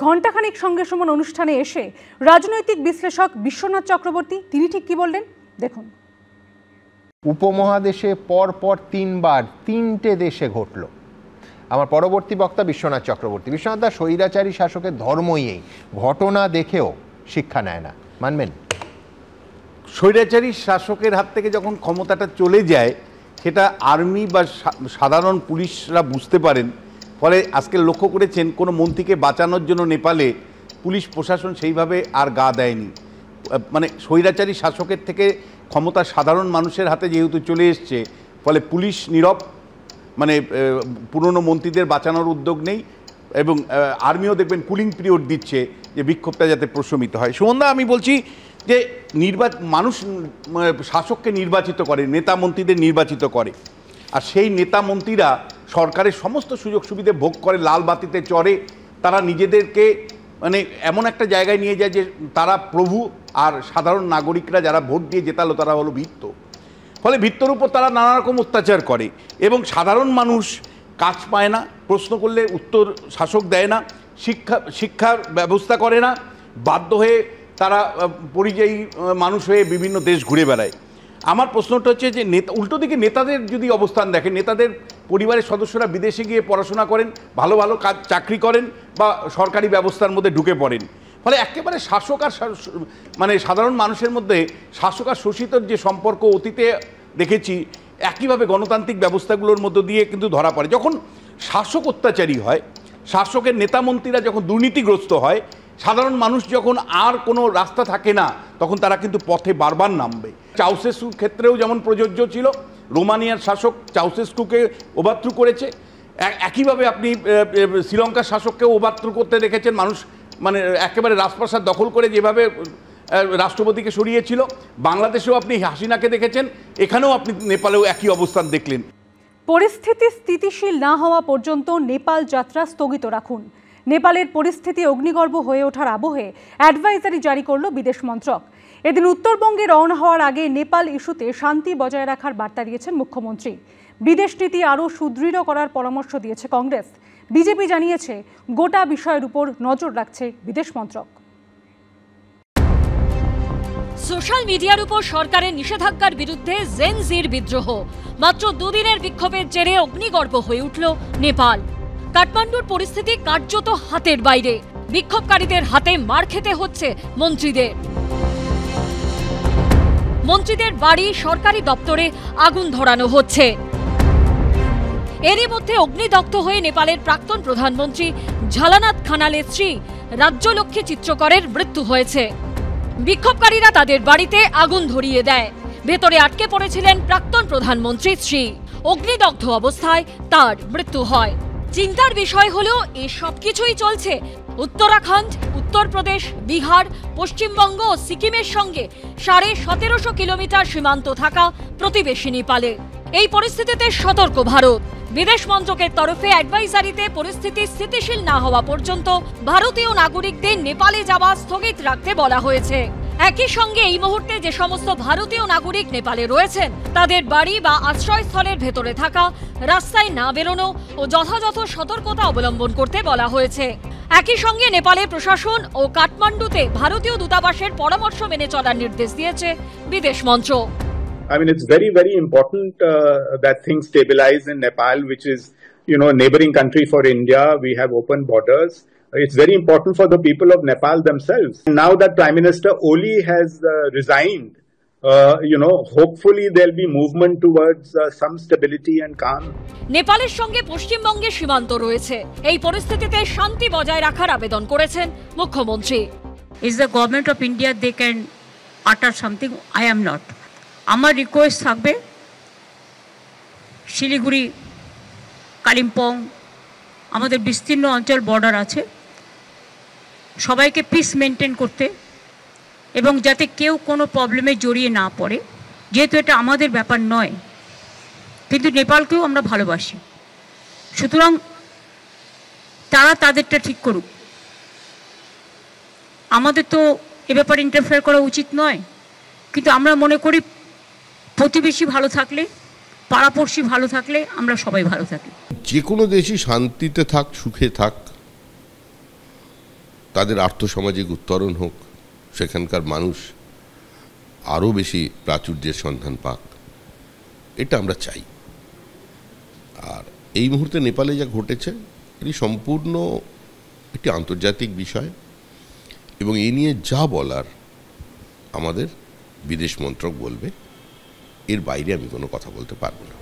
ঘণ্টাখানিক সঙ্গে সমান অনুষ্ঠানে এসে রাজনৈতিক বিশ্লেষক বিশ্বনাথ চক্রবর্তী তিনি ঠিক কি বললেন দেখুন। উপমহাদেশে পরপর 3 বার 3টে দেশে ঘটল। আমার পরবর্তী বক্তা বিশ্বনাথ চক্রবর্তী। বিশ্বনাথ দা, স্বৈরাচারী শাসকের ধর্মই এই, ঘটনা দেখেও শিক্ষা নেয় না, মানবেন? স্বৈরাচারী শাসকের হাত থেকে যখন ক্ষমতাটা চলে যায় সেটা আর্মি বা সাধারণ পুলিশরা বুঝতে পারেন। ফলে আজকে লক্ষ্য করেছেন কোনো মন্ত্রীকে বাঁচানোর জন্য নেপালে পুলিশ প্রশাসন সেইভাবে আর গা দেয়নি। মানে স্বৈরাচারী শাসকের থেকে ক্ষমতা সাধারণ মানুষের হাতে যেহেতু চলে এসছে, ফলে পুলিশ নীরব, মানে পুরনো মন্ত্রীদের বাঁচানোর উদ্যোগ নেই। এবং আর্মিও দেখবেন কুলিং পিরিয়ড দিচ্ছে যে বিক্ষোভটা যাতে প্রশমিত হয়। সুমনদা, আমি বলছি যে মানুষ শাসককে নির্বাচিত করে, নেতা মন্ত্রীদের নির্বাচিত করে, আর সেই নেতা মন্ত্রীরা সরকারের সমস্ত সুযোগ সুবিধে ভোগ করে, লাল বাতিতে চড়ে, তারা নিজেদেরকে মানে এমন একটা জায়গায় নিয়ে যায় যে তারা প্রভু, আর সাধারণ নাগরিকরা যারা ভোট দিয়ে জেতালো তারা হলো ভিত্ত। ফলে ভিত্তর উপর তারা নানা রকম অত্যাচার করে এবং সাধারণ মানুষ কাজ পায় না, প্রশ্ন করলে উত্তর শাসক দেয় না, শিক্ষার ব্যবস্থা করে না, বাধ্য হয়ে তারা পরিযায়ী মানুষ হয়ে বিভিন্ন দেশ ঘুরে বেড়ায়। আমার প্রশ্নটা হচ্ছে যে উল্টো দিকে নেতাদের যদি অবস্থান দেখেন, নেতাদের পরিবারের সদস্যরা বিদেশে গিয়ে পড়াশোনা করেন, ভালো ভালো কাজ চাকরি করেন বা সরকারি ব্যবস্থার মধ্যে ঢুকে পড়েন। ফলে একেবারে শাসক আর মানে সাধারণ মানুষের মধ্যে শাসক আর শোষিতর যে সম্পর্ক অতীতে দেখেছি, একইভাবে গণতান্ত্রিক ব্যবস্থাগুলোর মধ্য দিয়ে কিন্তু ধরা পড়ে। যখন শাসক অত্যাচারী হয়, শাসকের নেতামন্ত্রীরা যখন দুর্নীতিগ্রস্ত হয়, সাধারণ মানুষ যখন আর কোনো রাস্তা থাকে না, তখন তারা কিন্তু পথে বারবার নামবে। চাউসেস্কুর ক্ষেত্রেও যেমন প্রযোজ্য ছিল, রোমানিয়ার শাসক চাউসেস্কুকে ওভারথ্রো করেছে, একইভাবে আপনি শ্রীলঙ্কার শাসককেও ওভারথ্রো করতে দেখেছেন। মানুষ মানে একেবারে রাজপ্রাসাদ দখল করে যেভাবে রাষ্ট্রপতিকে সরিয়েছিল, বাংলাদেশেও আপনি হাসিনাকে দেখেছেন, এখানেও আপনি নেপালেও একই অবস্থান দেখলেন। পরিস্থিতি স্থিতিশীল না হওয়া পর্যন্ত নেপাল যাত্রা স্থগিত রাখুন। নেপালের পরিস্থিতি অগ্নিগর্ভ হয়ে ওঠার আবহে অ্যাডভাইজারি জারি করল বিদেশ মন্ত্রক। এদিন উত্তরবঙ্গে রওনা হওয়ার আগে নেপাল ইস্যুতে শান্তি বজায় রাখার বার্তা দিয়েছেন মুখ্যমন্ত্রী। বিদেশ নীতি আরও সুদৃঢ় করার পরামর্শ দিয়েছে কংগ্রেস। বিজেপি জানিয়েছে গোটা বিষয়ের উপর নজর রাখছে বিদেশ মন্ত্রক। সোশ্যাল মিডিয়ার উপর সরকারের নিষেধাজ্ঞার বিরুদ্ধে জেন জির বিদ্রোহ। মাত্র দুদিনের বিক্ষোভের জেরে অগ্নিগর্ভ হয়ে উঠল নেপাল। কাঠমান্ডুর পরিস্থিতি কার্যত হাতের বাইরে। বিক্ষোভকারীদের হাতে মার খেতে হচ্ছে মন্ত্রীদের। মন্ত্রীদের বাড়ি, সরকারি দপ্তরে আগুন ধরানো হচ্ছে। এরই মধ্যে অগ্নিদগ্ধ হয়ে নেপালের প্রাক্তন প্রধানমন্ত্রী ঝালানাথ খানালের স্ত্রী রাজ্যলক্ষ্মী চিত্রকরের মৃত্যু হয়েছে। বিক্ষোভকারীরা তাদের বাড়িতে আগুন ধরিয়ে দেয়। ভেতরে আটকে পড়েছিলেন প্রাক্তন প্রধানমন্ত্রীর স্ত্রী। অগ্নিদগ্ধ অবস্থায় তার মৃত্যু হয়। চিন্তার বিষয় হলো এসব কিছুই চলছে উত্তরাখণ্ড, উত্তরপ্রদেশ, বিহার, পশ্চিমবঙ্গ ও সিকিমের সঙ্গে 1750 কিলোমিটার সীমান্ত থাকা প্রতিবেশী নেপালে। এই পরিস্থিতিতে সতর্ক ভারত। বিদেশ মন্ত্রকের তরফে অ্যাডভাইজারিতে পরিস্থিতি স্থিতিশীল না হওয়া পর্যন্ত ভারতীয় নাগরিকদের নেপালে যাওয়া স্থগিত রাখতে বলা হয়েছে। একই সঙ্গে এই মুহূর্তে যে সমস্ত ভারতীয় নাগরিক নেপালে রয়েছেন তাদের বাড়ি বা আশ্রয়স্থলের ভেতরে থাকা, রাস্তায় না বেরোনো ও যথাযথ সতর্কতা অবলম্বন করতে বলা হয়েছে। একই সঙ্গে নেপালের প্রশাসন ও কাঠমান্ডুতে ভারতীয় দূতাবাসের পরামর্শ মেনে চলার নির্দেশ দিয়েছে বিদেশ মন্ত্রক। I mean, it's very, very important that things stabilize in Nepal, which is, neighboring country for India. We have open borders. It's very important for the people of Nepal themselves. Now that Prime Minister Oli has resigned, hopefully there'll be movement towards some stability and calm. নেপালের সঙ্গে পশ্চিমবঙ্গের সীমান্ত রয়েছে। এই পরিস্থিতিতে শান্তি বজায় রাখার আবেদন করেছেন মুখ্যমন্ত্রী। Is the government of India they can utter something? I am not. আমার রিকোয়েস্ট থাকবে শিলিগুড়ি, কালিম্পং, আমাদের বিস্তীর্ণ অঞ্চল বর্ডার আছে, সবাইকে পিস মেনটেন করতে এবং যাতে কেউ কোনো প্রবলেমে জড়িয়ে না পড়ে, যেহেতু এটা আমাদের ব্যাপার নয়, কিন্তু নেপালকেও আমরা ভালোবাসি। সুতরাং তারা তাদেরটা ঠিক করুক, আমাদের তো এ ব্যাপারে ইন্টারফেয়ার করা উচিত নয়। কিন্তু আমরা মনে করি প্রতিবেশী ভালো থাকলে, পাড়াপড়শি ভালো থাকলে আমরা সবাই ভালো থাকি। যে কোনো দেশই শান্তিতে থাক, সুখে থাক, তাদের আর্থসামাজিক উত্তরণ হোক, সেখানকার মানুষ আরও বেশি প্রাচুর্যের সন্ধান পাক, এটা আমরা চাই। আর এই মুহূর্তে নেপালে যা ঘটেছে এটি সম্পূর্ণ একটি আন্তর্জাতিক বিষয়, এবং এই নিয়ে যা বলার আমাদের বিদেশ মন্ত্রক বলবে, এর বাইরে আমি কোনো কথা বলতে পারবো না।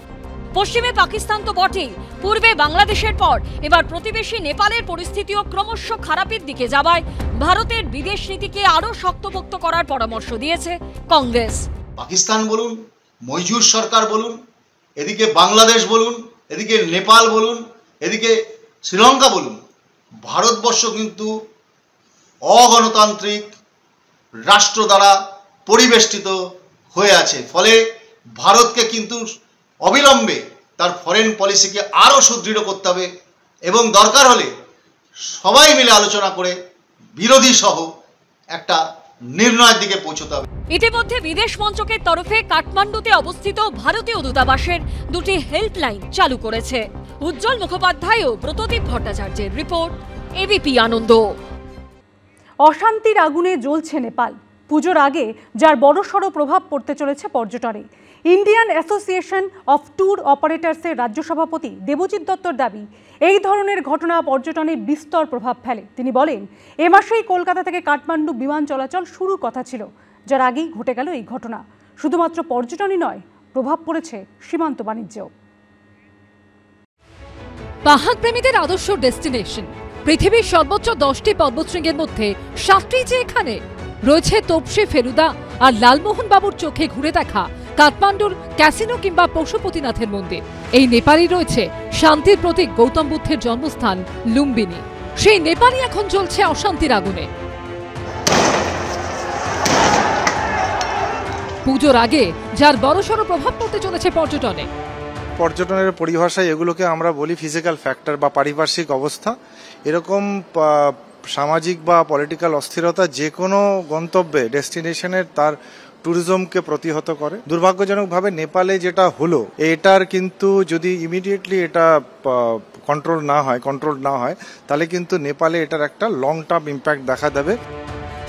পশ্চিমে পাকিস্তান তো বটেই, পূর্বে বাংলাদেশের পর এবার প্রতিবেশী নেপালের পরিস্থিতিও ক্রমশ খারাপের দিকে যাওয়ায় ভারতের বিদেশ নীতিকে আরও শক্তপোক্ত করার পরামর্শ দিয়েছে কংগ্রেস। পাকিস্তান বলুন, মইজুর সরকার বলুন, এদিকে বাংলাদেশ বলুন, এদিকে নেপাল বলুন, এদিকে শ্রীলঙ্কা বলুন, ভারতবর্ষ কিন্তু অগণতান্ত্রিক রাষ্ট্র দ্বারা পরিবেষ্টিত হয়ে আছে। ফলে ভারতকে কিন্তু অবিলম্বে তার ফরেন পলিসিকে আরও সুদৃঢ় করতে হবে এবং দরকার হলে সবাই মিলে আলোচনা করে বিরোধী সহ একটা নির্ণয়ের দিকে পৌঁছতে হবে। ইতিমধ্যে বিদেশ মন্ত্রকের তরফে কাঠমান্ডুতে অবস্থিত ভারতীয় দূতাবাসের দুটি হেল্পলাইন চালু করেছে। উজ্জ্বল মুখোপাধ্যায় ও ব্রতদীপ ভট্টাচার্যের রিপোর্ট, এবিপি আনন্দ। অশান্তির আগুনে জ্বলছে নেপাল। পুজোর আগে যার বড়সড় প্রভাব পড়তে চলেছে পর্যটনে। ইন্ডিয়ান অ্যাসোসিয়েশন অফ ট্যুর অপারেটরসের রাজ্য সভাপতি দেবজিৎ দত্তর দাবি, এই ধরনের ঘটনা পর্যটনে বিস্তর প্রভাব ফেলে। তিনি বলেন, এ মাসেই কলকাতা থেকে কাঠমান্ডু বিমান চলাচল শুরুর কথা ছিল, যার আগেই ঘটে গেল এই ঘটনা। শুধুমাত্র পর্যটনই নয়, প্রভাব পড়েছে সীমান্ত বাণিজ্যেও। পাহাড় প্রেমীদের আদর্শ ডেস্টিনেশন। পৃথিবীর সর্বোচ্চ 10টি পর্বতশৃঙ্গের মধ্যে 7টি যে এখানে রয়েছে। তপসি ফেলুদা আর লালমোহন বাবুর চোখে ঘুরে দেখা কাঠমান্ডুর ক্যাসিনো কিংবা পশুপতিনাথের মন্দির। এই নেপালই রয়েছে শান্তির প্রতীক গৌতম বুদ্ধের জন্মস্থান লুম্বিনী। সেই নেপালই এখন জ্বলছে অশান্তির আগুনে। পুজোর আগে যার বড়সড় প্রভাব পড়তে চলেছে পর্যটনে। পর্যটনের পরিভাষায় এগুলোকে আমরা বলি ফিজিক্যাল ফ্যাক্টর বা পারিপার্শ্বিক অবস্থা। এরকম সামাজিক বা পলিটিক্যাল অস্থিরতা যে কোনো গন্তব্যে ডেস্টিনেশনের তার ট্যুরিজমকে প্রতিহত করে। দুর্ভাগ্যজনকভাবে নেপালে যেটা হলো, এটার কিন্তু যদি ইমিডিয়েটলি এটা কন্ট্রোল না হয় তাহলে কিন্তু নেপালে এটার একটা লং টার্ম ইম্প্যাক্ট দেখা দেবে।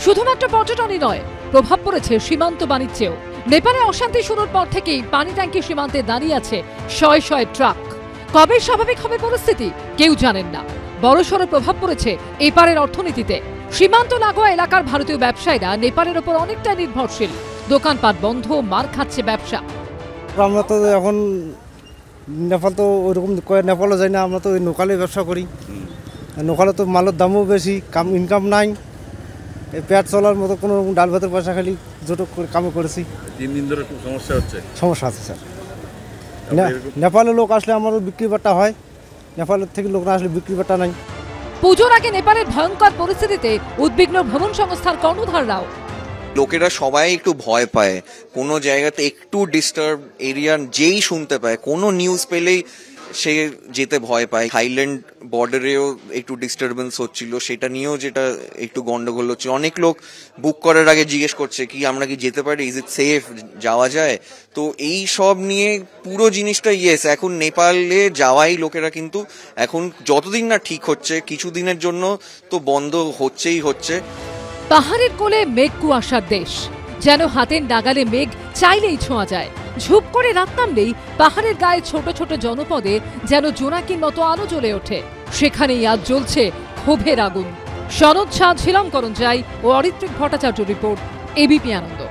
শুধুমাত্র পর্যটনই নয়, প্রভাব পড়েছে সীমান্ত বাণিজ্যেও। নেপালে অশান্তি শুরুর পর থেকেই পানি ট্যাঙ্কি সীমান্তে দাঁড়িয়ে আছে শয়ে শয়ে ট্রাক। কবে স্বাভাবিক হবে পরিস্থিতি কেউ জানেন না। বড়সড় প্রভাব পড়েছে এপারের অর্থনীতিতে। সীমান্ত লাগোয়া এলাকার ভারতীয় ব্যবসায়ীরা নেপালের ওপর অনেকটা নির্ভরশীল। দোকানপাট বন্ধ, মার খাচ্ছে ব্যবসা। আমরা তো এখন নেপাল তো ওইরকম নেপালও যাই না, আমরা তো ওই লোকালে ব্যবসা করি। লোকালে তো মালের দামও বেশি, ইনকাম নাই। এই পেট চলার মতো কোনো ডাল ভাতের পয়সা খালি জোটো কামে করেছি। 3 দিন ধরে খুব সমস্যা হচ্ছে। সমস্যা আছে স্যার। নেপালের লোক আসলে আমারও বিক্রি বাট্টা হয়, নেপালের থেকে লোকরা আসলে বিক্রি বাট্টা নাই। পুজোর আগে নেপালের ভয়ঙ্কর পরিস্থিতিতে উদ্বিগ্ন ভ্রমণ সংস্থার কর্ণধাররাও। লোকেরা সবাই একটু ভয় পায়, কোনো জায়গাতে একটু ডিস্টার্ব এরিয়া যেই শুনতে পায়, কোনো নিউজ পেলেই সে যেতে ভয় পায়। থাইল্যান্ড বর্ডারেও একটু ডিস্টারবেন্স হচ্ছিল, সেটা নিয়েও যেটা একটু গন্ডগোল হচ্ছে। অনেক লোক বুক করার আগে জিজ্ঞেস করছে কি আমরা কি যেতে পারি, ইজ ইট সেফ, যাওয়া যায়। তো এই সব নিয়ে পুরো জিনিসটা এখন নেপালে যাওয়াই লোকেরা কিন্তু এখন যতদিন না ঠিক হচ্ছে, কিছুদিনের জন্য তো বন্ধ হচ্ছে। পাহাড়ের কোলে মেঘ কুয়াশার দেশ, যেন হাতের নাগালে মেঘ চাইলেই ছোঁয়া যায়। ঝুপ করে রাত নামলেই পাহাড়ের গায়ে ছোট ছোট জনপদে যেন জোনাকির মতো আলো জ্বলে ওঠে। সেখানেই আজ জ্বলছে ক্ষোভের আগুন। শরৎ শাহ, ঝিলম করঞ্জাই ও অরিত্রিক ভট্টাচার্য রিপোর্ট, এবিপি আনন্দ।